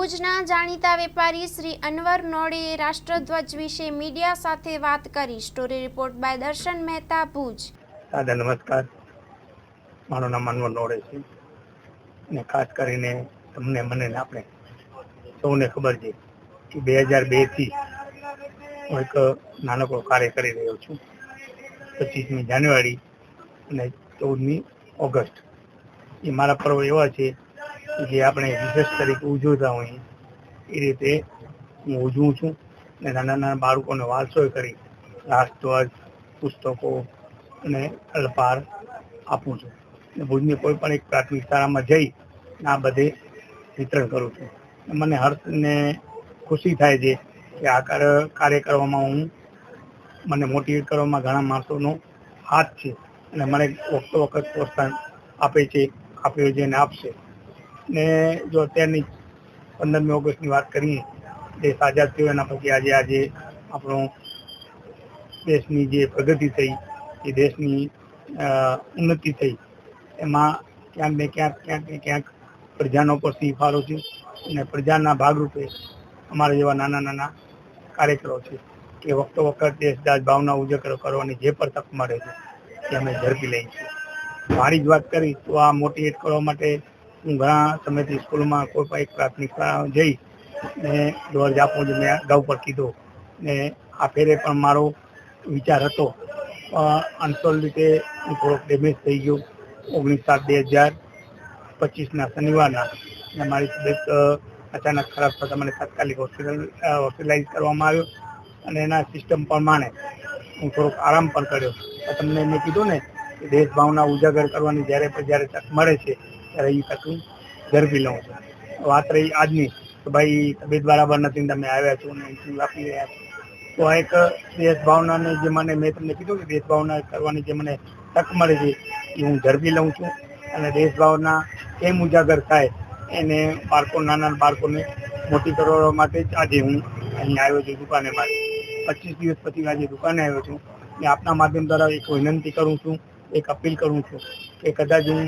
ભુજના જાણીતા વેપારી શ્રી અનવર નોડેએ રાષ્ટ્રધ્વજ વિશે મીડિયા સાથે વાત કરી. સ્ટોરી રિપોર્ટ બાય દર્શન મહેતા, ભુજ. દાદા નમસ્કાર. મારું નામ અનવર નોડે છે અને ખાસ કરીને તમને મને આપણે સૌને ખબર છે કે 2002થી હું એક નાનકડો કાર્ય કરી રહ્યો છું. 25મી જાન્યુઆરી અને 14મી ઓગસ્ટ એ મારા પર્વ એવા છે જે આપણે વિશેષ તરીકે ઉજવતા હોઈએ એ રીતે હું ઉજવું છું અને નાના નાના બાળકોને વારસો કરી રાષ્ટ્રધ્વજ, પુસ્તકો અને અલ્પાહાર આપું છું. ભુજની કોઈ પણ એક પ્રાથમિક શાળામાં જઈ આ બધે વિતરણ કરું છું. મને હર્ષ ને ખુશી થાય છે કે આ કાર્ય કરવામાં મને મોટિવેટ કરવામાં ઘણા માણસોનો હાથ છે અને મને વખતો વખત પ્રોત્સાહન આપે છે, આપ્યો છે અને આપશે. ને જો અત્યારની 15મી ઓગસ્ટની વાત કરીએ, દેશ આઝાદ થયો એના પછી આજે આપણો દેશની જે પ્રગતિ થઈ, એ દેશની ઉન્નતિ થઈ, એમાં ક્યાંક ને ક્યાંક પ્રજાનો પર ફાળો છે અને પ્રજાના ભાગરૂપે અમારા જેવા નાના નાના કાર્યકરો છે કે વખતો વખત દેશદાસ ભાવના ઉજાગર કરવાની જે પણ તક મળે છે તે અમે ઝડપી લઈએ છીએ. મારી જ વાત કરી તો આ મોટિવેટ કરવા માટે હું ઘણા સમયથી સ્કૂલમાં કોઈ પણ એક પ્રાથમિક શાળા જઈ ને ધ્વજ આપું છું. મેં અગાઉ પર કીધું ને આ ફેરે પણ મારો વિચાર હતો. અનસોલ રીતે હું થોડોક ડેમેજ થઈ ગયો 19/7/2025ના શનિવારના, અને મારી તબિયત અચાનક ખરાબ થતાં મને તાત્કાલિક હોસ્પિટલાઇઝ કરવામાં આવ્યો અને એના સિસ્ટમ પ્રમાણે હું થોડોક આરામ પણ કર્યો. તમને મેં કીધું ને કે દેશ ભાવના ઉજાગર કરવાની જ્યારે તક મળે છે ત્યારે એ તક હું ઝડપી લઉં છું. વાત રહી આજની તો ભાઈ તબિયત બરાબર નથી, તમે આવ્યા છો ને ઇન્ટરવ્યૂ આપી રહ્યા છો, તો આ એક દેશ ભાવનાને જે મેં તમને કીધું કે દેશ ભાવના કરવાની જે મને તક મળે છે એ હું ઝડપી લઉં છું. અને દેશ ભાવના કેમ ઉજાગર થાય એને નાના બાળકોને મોટી કરવા માટે જ આજે હું અહીં આવ્યો છું દુકાને માટે. 25 દિવસ પછી આજે દુકાને આવ્યો છું ને આપના માધ્યમ દ્વારા એક વિનંતી કરું છું, એક અપીલ કરું છું કે કદાચ હું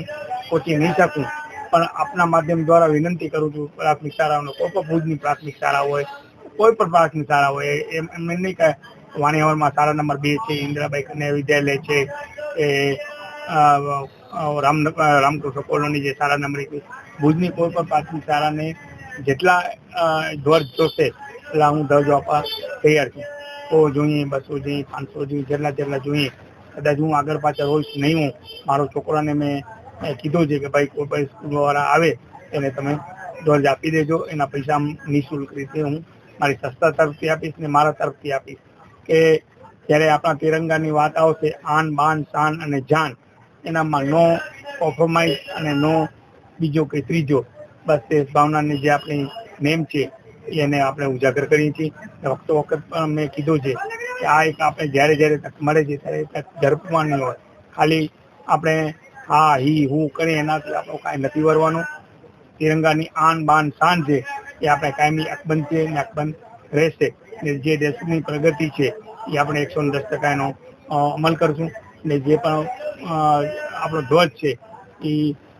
પહોંચી નહીં શકું પણ આપના માધ્યમ દ્વારા વિનંતી કરું છું પ્રાથમિક શાળાઓનો, કોઈ પણ ભુજની પ્રાથમિક શાળા હોય, કોઈ પણ પ્રાથમિક શાળા હોય, એમ નહીં કે વાણિયાવરમાં શાળા નંબર 2 છે, ઇન્દિરાબાઈ કન્યા વિદ્યાલય છે, એ રામકૃષ્ણ કોલોની જે શાળા નંબર 1, ભુજની કોઈ પણ પ્રાથમિક શાળાને જેટલા ધ્વજ જોશે એટલા હું ધ્વજ આપવા તૈયાર છું. 100 જોઈએ, 200 જોઈએ, 500 જોઈએ, જેટલા જોઈએ. કદાચ હું આગળ પાછળ હોઈશ નહીં, હું મારો છોકરાને મેં કીધું છે કે ભાઈ કોઈ પણ સ્કૂલવાળા આવે એને તમે ધ્વજ આપી દેજો. એના પૈસા નિઃશુલ્ક રીતે હું મારી સંસ્થા તરફથી આપીશ ને મારા તરફથી આપીશ કે જ્યારે આપણા તિરંગાની વાત આવશે આન બાન શાન અને જાન, એનામાં નો કોમ્પ્રોમાઇઝ અને નો બીજો કે ત્રીજો, બસ દેશ ભાવનાની જે આપણી નેમ છે એને આપણે ઉજાગર કરીએ છીએ. વખતો વખત પણ મેં કીધું છે કે આ એક આપણે જ્યારે તક મળે છે ત્યારે તક ઝડપવાની હોય. ખાલી આપણે હા હી હું કરીએ એનાથી આપણું કાંઈ નથી વરવાનું. તિરંગાની આન બાન શાન છે એ આપણે કાયમી અકબંધ છે ને અકબંધ રહેશે. ને જે દેશની પ્રગતિ છે એ આપણે 110% એનો અમલ કરશું. ને જે પણ આપણો ધ્વજ છે એ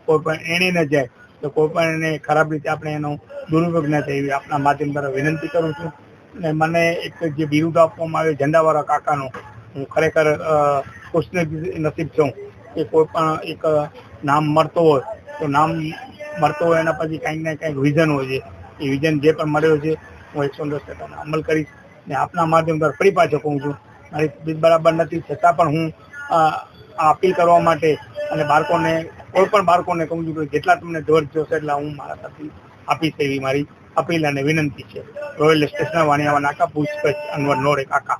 કોઈ પણ એણે ન જાય તો કોઈ પણ એને ખરાબ રીતે આપણે એનો દુરુપયોગ ન થાય એવી આપણા માધ્યમ દ્વારા વિનંતી કરું છું. અને મને એક જે બિરુદ આપવામાં આવે ઝંડાવાળા કાકાનો, હું ખરેખર ખુશનસીબ છું કે કોઈ પણ એક નામ મળતો હોય એના પછી કંઈક ને કંઈક વિઝન હોય છે. એ વિઝન જે પણ મળ્યો છે હું 110% અમલ કરીશ. ને આપના માધ્યમ દ્વારા ફરી પાછો કહું છું, મારી તબિયત બરાબર નથી છતાં પણ હું આ અપીલ કરવા માટે અને કોઈ પણ બાળકોને કહું છું કે જેટલા તમને ધ્વજ જોશે એટલા હું મારા તરફથી આપીશ એવી મારી અપીલ અને વિનંતી છે. રોયલ સ્ટેશન વાણિયાવા નાકા, ભુજ, કચ્છ, અનવર નોડે કાકા.